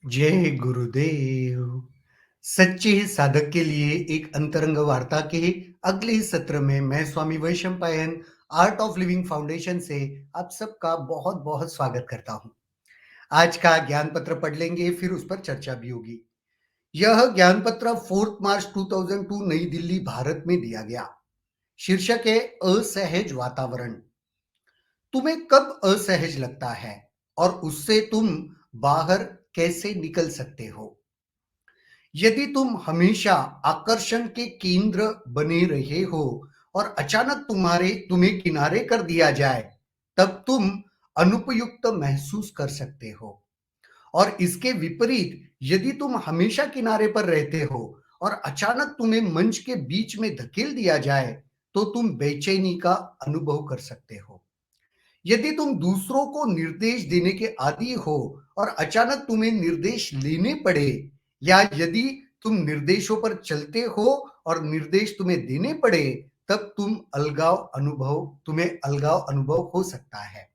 जय गुरुदेव। सच्चे साधक के लिए एक अंतरंग वार्ता के अगले ही सत्र में मैं Swami Vaishampayan art of living foundation से आप सबका बहुत बहुत स्वागत करता हूं। आज का ज्ञान पत्र पढ़ लेंगे, फिर उस पर चर्चा भी होगी। यह ज्ञान पत्र 4 मार्च 2002 नई दिल्ली भारत में दिया गया। शीर्षक है असहज वातावरण। तुम्हें कब असहज लगता है और उससे तुम बाहर कैसे निकल सकते हो? यदि तुम हमेशा आकर्षण के केंद्र बने रहे हो और अचानक तुम्हें किनारे कर दिया जाए, तब तुम अनुपयुक्त महसूस कर सकते हो। और इसके विपरीत, यदि तुम हमेशा किनारे पर रहते हो और अचानक तुम्हें मंच के बीच में धकेल दिया जाए, तो तुम बेचैनी का अनुभव कर सकते हो। यदि तुम दूसरों को निर्देश देने के आदी हो और अचानक तुम्हें निर्देश लेने पड़े, या यदि तुम निर्देशों पर चलते हो और निर्देश तुम्हें देने पड़े, तब तुम्हें अलगाव अनुभव हो सकता है।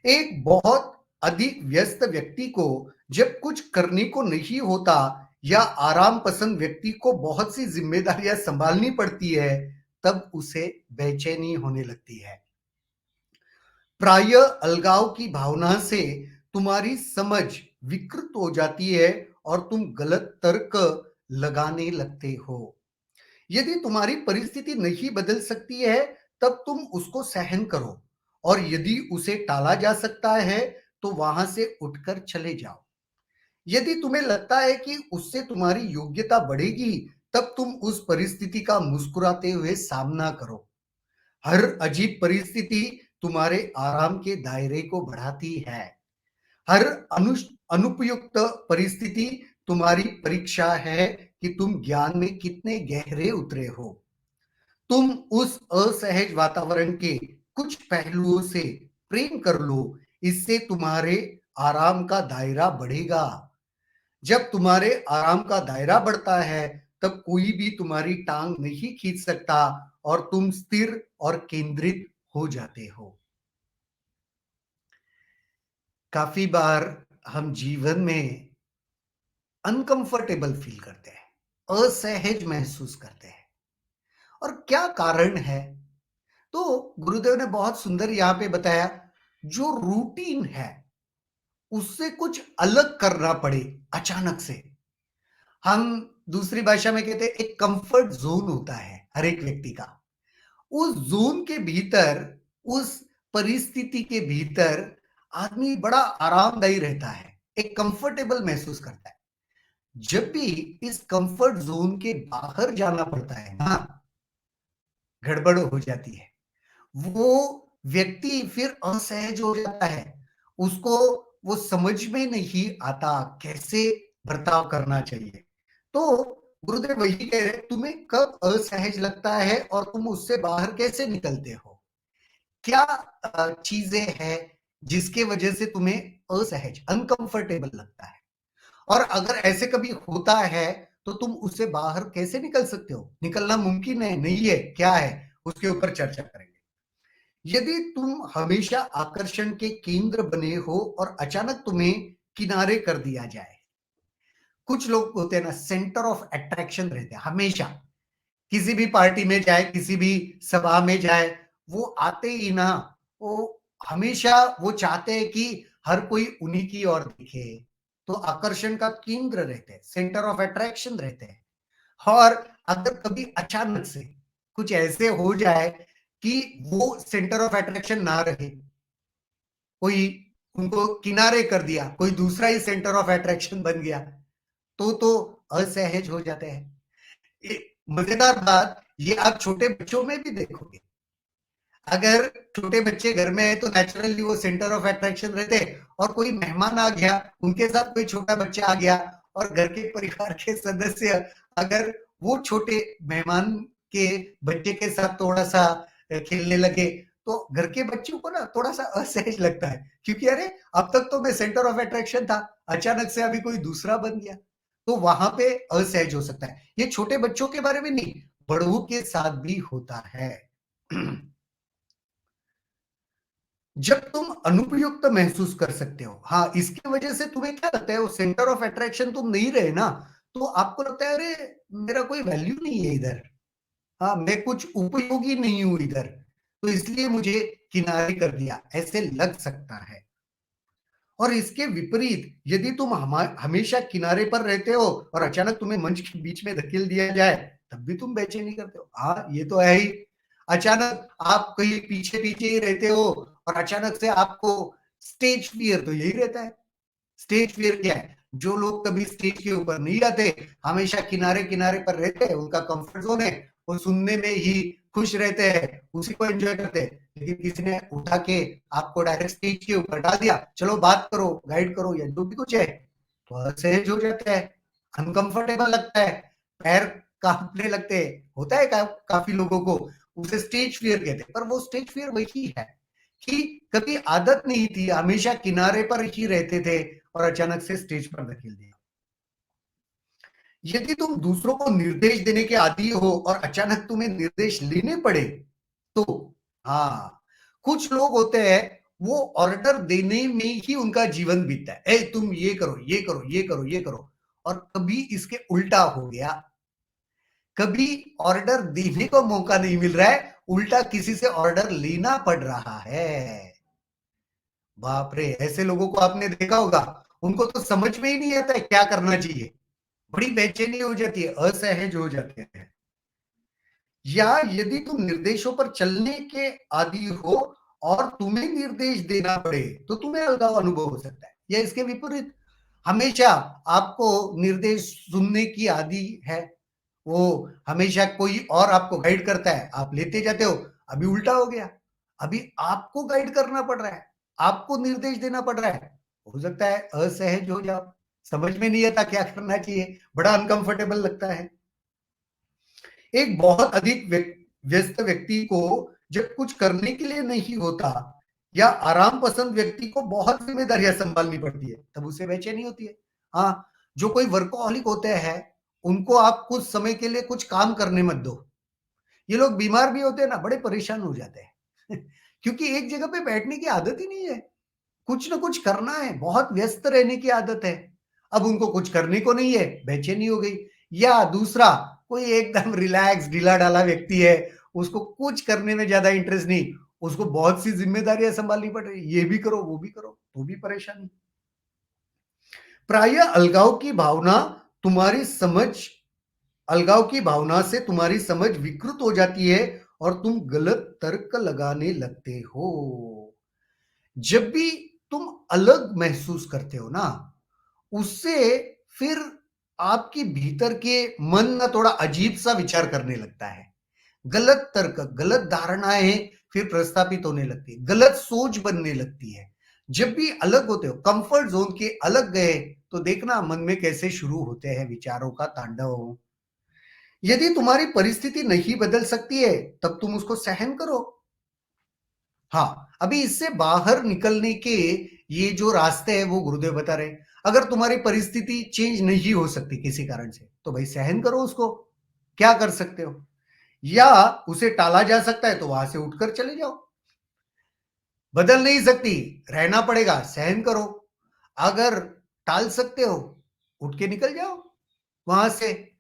एक बहुत अधिक व्यस्त व्यक्ति को जब कुछ करने को नहीं होता, या आराम पसंद व्यक्ति को बहुत सी जिम्मेदारियां संभालनी पड़ती है, तब उसे बेचैनी होने लगती है। प्राय अलगाव की भावना से तुम्हारी समझ विकृत हो जाती है और तुम गलत तर्क लगाने लगते हो। यदि तुम्हारी परिस्थिति नहीं बदल सकती है, तब तुम उसको सहन करो, और यदि उसे टाला जा सकता है, तो वहां से उठकर चले जाओ। यदि तुम्हें लगता है कि उससे तुम्हारी योग्यता बढ़ेगी, तब तुम उस परिस्थिति का मुस्कुराते हुए सामना करो। हर अजीब परिस्थिति तुम्हारे आराम के दायरे को बढ़ाती है। हर अनुपयुक्त परिस्थिति तुम्हारी परीक्षा है कि तुम ज्ञान में कितने गहरे उतरे हो। तुम उस असहज वातावरण के कुछ पहलुओं से प्रेम कर लो, इससे तुम्हारे आराम का दायरा बढ़ेगा। जब तुम्हारे आराम का दायरा बढ़ता है, तब कोई भी तुम्हारी टांग नहीं खींच सकता और तुम स्थिर और केंद्रित हो जाते हो। काफी बार हम जीवन में अनकंफर्टेबल फील करते हैं, असहज महसूस करते हैं। और क्या कारण है? तो गुरुदेव ने बहुत सुंदर यहां पे बताया, जो रूटीन है उससे कुछ अलग करना पड़े अचानक से। हम दूसरी भाषा में कहते हैं, एक कंफर्ट जोन होता है हर एक व्यक्ति का। उस जोन के भीतर, उस परिस्थिति के भीतर आदमी बड़ा आरामदायी रहता है, एक कंफर्टेबल महसूस करता है। जब भी इस कंफर्ट जोन के बाहर जाना पड़ता है ना, गड़बड़ हो जाती है। वो व्यक्ति फिर असहज हो जाता है। उसको वो समझ में नहीं आता कैसे बर्ताव करना चाहिए। तो गुरुदेव वही कह रहे, तुम्हें कब असहज लगता है और तुम उससे बाहर कैसे निकलते हो? क्या चीजें हैं जिसके वजह से तुम्हें असहज, अनकंफर्टेबल लगता है? और अगर ऐसे कभी होता है, तो तुम उससे बाहर कैसे निकल सकते हो? निकलना मुमकिन है, नहीं है, क्या है? उसके ऊपर चर्चा करेंगे। यदि तुम हमेशा आकर्षण के केंद्र बने हो और अचानक तुम्हें किनारे कर दिया जाए, कुछ लोग होते हैं ना, सेंटर ऑफ अट्रैक्शन रहते हैं हमेशा। किसी भी पार्टी में जाए, किसी भी सभा में जाए, वो आते ही ना, वो हमेशा वो चाहते हैं कि हर कोई उन्हीं की ओर दिखे। तो आकर्षण का केंद्र रहते हैं, सेंटर ऑफ अट्रैक्शन रहते हैं। और अगर कभी अचानक से कुछ ऐसे हो जाए कि वो सेंटर ऑफ अट्रैक्शन ना रहे, कोई उनको किनारे कर दिया, कोई दूसरा ही सेंटर ऑफ अट्रैक्शन बन गया, तो असहज हो जाते हैं। मजेदार बात ये आप छोटे बच्चों में भी देखोगे। अगर छोटे बच्चे घर में है, तो नेचुरली वो सेंटर ऑफ अट्रैक्शन रहते हैं, और कोई मेहमान आ गया, उनके साथ कोई छोटा बच्चा आ गया, और घर के परिवार के सदस्य अगर वो छोटे मेहमान के बच्चे के साथ थोड़ा सा खेलने लगे, तो घर के बच्चों को ना थोड़ा सा असहज लगता है, क्योंकि अरे अब तक तो मैं सेंटर ऑफ अट्रैक्शन था, अचानक से अभी कोई दूसरा बन गया। तो वहां पे असहज हो सकता है। ये छोटे बच्चों के बारे में नहीं, बड़ों के साथ भी होता है। जब तुम अनुपयुक्त महसूस कर सकते हो, हाँ, इसकी वजह से तुम्हें क्या लगता है, वो सेंटर ऑफ अट्रैक्शन तुम नहीं रहे ना, तो आपको लगता है अरे मेरा कोई वैल्यू नहीं है इधर, हाँ, मैं कुछ उपयोगी नहीं हूं इधर, तो इसलिए मुझे किनारे कर दिया, ऐसे लग सकता है। और इसके विपरीत यदि तुम हमेशा किनारे पर रहते हो और अचानक तुम्हें मंच के बीच में धकेल दिया जाए, तब भी तुम बेचैनी करते हो। हाँ, ये तो है ही। अचानक आप कहीं पीछे पीछे ही रहते हो और अचानक से आपको स्टेज फियर, तो यही रहता है। स्टेज फियर क्या है? जो लोग कभी स्टेज के ऊपर नहीं आते, हमेशा किनारे किनारे पर रहते हैं, उनका कंफर्ट जोन है, वो सुनने में ही खुश रहते हैं, उसी को एंजॉय करते हैं। लेकिन किसी ने उठा के आपको डायरेक्ट स्टेज के ऊपर डाल दिया, चलो बात करो, गाइड करो या जो भी कुछ है, तो असहज हो जाता है, अनकंफर्टेबल लगता है, पैर कांपने लगते हैं, होता है काफी लोगों को। उसे स्टेज फियर कहते हैं, पर वो स्टेज फियर वही है कि कभी आदत नहीं थी, हमेशा किनारे पर ही रहते थे और अचानक से स्टेज पर धकेल दिया। यदि तुम दूसरों को निर्देश देने के आदी हो और अचानक तुम्हें निर्देश लेने पड़े, तो हाँ, कुछ लोग होते हैं, वो ऑर्डर देने में ही उनका जीवन बीतता है, ए तुम ये करो, ये करो, ये करो, ये करो। और कभी इसके उल्टा हो गया, कभी ऑर्डर देने को मौका नहीं मिल रहा है, उल्टा किसी से ऑर्डर लेना पड़ रहा है। बाप रे, ऐसे लोगों को आपने देखा होगा, उनको तो समझ में ही नहीं आता है क्या करना चाहिए, बड़ी बेचैनी हो जाती है, असहज हो जाते हैं। या यदि तुम निर्देशों पर चलने के आदी हो और तुम्हें निर्देश देना पड़े, तो तुम्हें अलगाव अनुभव हो सकता है। या इसके विपरीत, हमेशा आपको निर्देश सुनने की आदि है, वो हमेशा कोई और आपको गाइड करता है, आप लेते जाते हो। अभी उल्टा हो गया, अभी आपको गाइड करना पड़ रहा है, आपको निर्देश देना पड़ रहा है। हो सकता है असहज हो जाओ, समझ में नहीं आता क्या करना चाहिए, बड़ा अनकंफर्टेबल लगता है। एक बहुत अधिक व्यस्त व्यक्ति को जब कुछ करने के लिए नहीं होता, या आराम पसंद व्यक्ति को बहुत जिम्मेदारियां संभालनी पड़ती है, तब उसे बेचैनी होती है। हाँ, जो कोई वर्कोहॉलिक होते हैं, उनको आप कुछ समय के लिए कुछ काम करने मत दो। ये लोग बीमार भी होते हैं ना, बड़े परेशान हो जाते हैं क्योंकि एक जगह पे बैठने की आदत ही नहीं है, कुछ ना कुछ करना है, बहुत व्यस्त रहने की आदत है। अब उनको कुछ करने को नहीं है, बेचैनी हो गई। या दूसरा, कोई एकदम रिलैक्स ढीला-ढाला व्यक्ति है, उसको कुछ करने में ज़्यादा इंटरेस्ट नहीं, उसको बहुत सी ज़िम्मेदारियाँ सँभालनी पड़ रही है, ये भी करो, वो भी करो, तो भी परेशानी। प्रायः तुम्हारी समझ अलगाव की भावना से तुम्हारी समझ विकृत हो जाती है और तुम गलत तर्क लगाने लगते हो। जब भी तुम अलग महसूस करते हो ना, उससे फिर आपके भीतर के मन ना थोड़ा अजीब सा विचार करने लगता है। गलत तर्क, गलत धारणाएं फिर प्रस्थापित होने लगती है, गलत सोच बनने लगती है। जब भी अलग होते हो, कंफर्ट जोन के अलग गए, तो देखना मन में कैसे शुरू होते हैं विचारों का तांडव। यदि तुम्हारी परिस्थिति नहीं बदल सकती है, तब तुम उसको सहन करो। हाँ, अभी इससे बाहर निकलने के ये जो रास्ते हैं वो गुरुदेव बता रहे हैं। अगर तुम्हारी परिस्थिति चेंज नहीं हो सकती किसी कारण से, तो भाई सहन करो उसको। क्या कर सकते हो? या उसे टाला जा सकता है तो वहां से उठकर चले जाओ। बदल नहीं सकती, रहना पड़ेगा, सहन करो। अगर टाल सकते हो, उठ के निकल जाओ वहां से।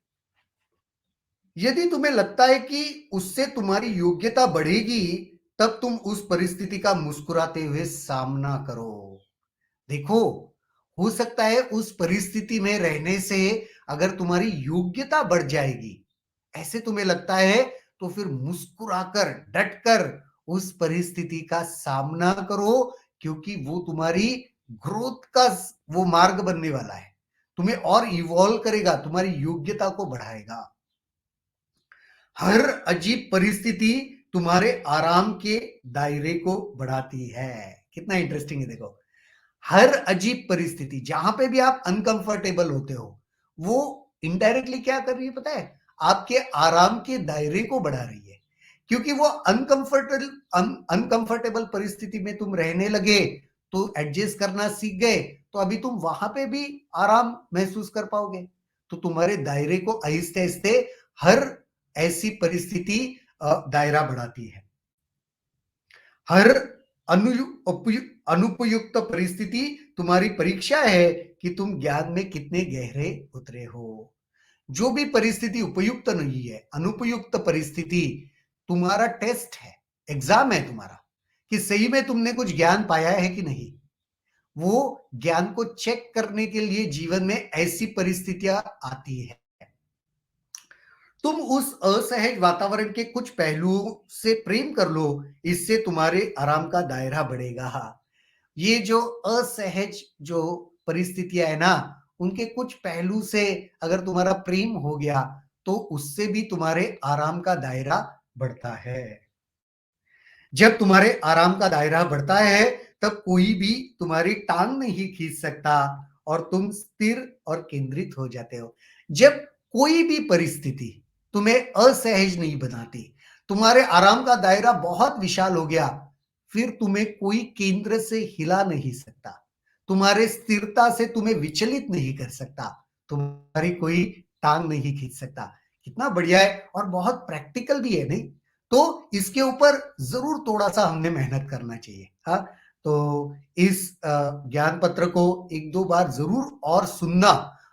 यदि तुम्हें लगता है कि उससे तुम्हारी योग्यता बढ़ेगी, तब तुम उस परिस्थिति का मुस्कुराते हुए सामना करो। देखो, हो सकता है उस परिस्थिति में रहने से अगर तुम्हारी योग्यता बढ़ जाएगी, ऐसे तुम्हें लगता है, तो फिर मुस्कुराकर, डटकर उस परिस्थिति का सामना करो, क्योंकि वो तुम्हारी ग्रोथ का वो मार्ग बनने वाला है। तुम्हें और इवॉल्व करेगा, तुम्हारी योग्यता को बढ़ाएगा। हर अजीब परिस्थिति तुम्हारे आराम के दायरे को बढ़ाती है। कितना इंटरेस्टिंग है देखो। हर अजीब परिस्थिति जहां पे भी आप अनकंफर्टेबल होते हो, वो इनडायरेक्टली क्या कर रही है पता है? आपके आराम के दायरे को बढ़ा रही है। क्योंकि वो अनकंफर्टेबल परिस्थिति में तुम रहने लगे, तो एडजस्ट करना सीख गए, तो अभी तुम वहां पे भी आराम महसूस कर पाओगे। तो तुम्हारे दायरे को आहिस्ते आहिस्ते हर ऐसी परिस्थिति दायरा बढ़ाती है। हर अनु उपयु अनुपयुक्त परिस्थिति तुम्हारी परीक्षा है कि तुम ज्ञान में कितने गहरे उतरे हो। जो भी परिस्थिति उपयुक्त नहीं है, अनुपयुक्त परिस्थिति तुम्हारा टेस्ट है, एग्ज़ाम है तुम्हारा, कि सही में तुमने कुछ ज्ञान पाया है कि नहीं। वो ज्ञान को चेक करने के लिए जीवन में ऐसी परिस्थितियाँ आती हैं। तुम उस असहज वातावरण के कुछ पहलुओं से प्रेम कर लो, इससे तुम्हारे आराम का दायरा बढ़ेगा। ये जो असहज जो परिस्थितियाँ है ना, उनके कुछ पहलू से अगर तुम्हारा प्रेम हो गया, तो उससे भी तुम्हारे आराम का दायरा बढ़ता है। जब तुम्हारे आराम का दायरा बढ़ता है, तब कोई भी तुम्हारी टाँग नहीं खींच सकता और तुम स्थिर और केंद्रित हो जाते हो। जब कोई भी परिस्थिति तुम्हें असहज नहीं बनाती, तुम्हारे आराम का दायरा बहुत विशाल हो गया, फिर तुम्हें कोई केंद्र से हिला नहीं सकता। तुम्हारे स्थिरता से तुम्हें विचलित नहीं कर सकता। तुम्हारी कोई टाँग नहीं खींच सकता। कितना बढ़िया है और बहुत प्रैक्टिकल भी है, नहीं? तो इसके ऊपर ज़रूर थोड़ा-सा हमने मेहनत करना चाहिए, हाँ? तो इस ज्ञान पत्र को 1-2 बार ज़रूर और सुनना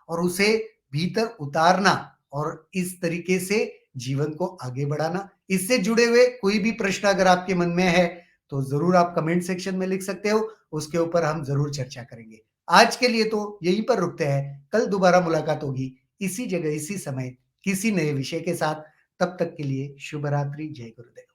और उसे भीतर उतारना और इस तरीके से जीवन को आगे बढ़ाना। इससे जुड़े हुए कोई भी प्रश्न अगर आपके मन में है, तो ज़रूर आप कमेंट सेक्शन में लिख सकते हो, उसके ऊपर हम ज़रूर चर्चा करेंगे। आज के लिए तो यहीं पर रुकते हैं, कल दोबारा मुलाकात होगी, इसी जगह, इसी समय, किसी नए विषय के साथ। तब तक के लिए शुभ रात्रि, जय गुरुदेव।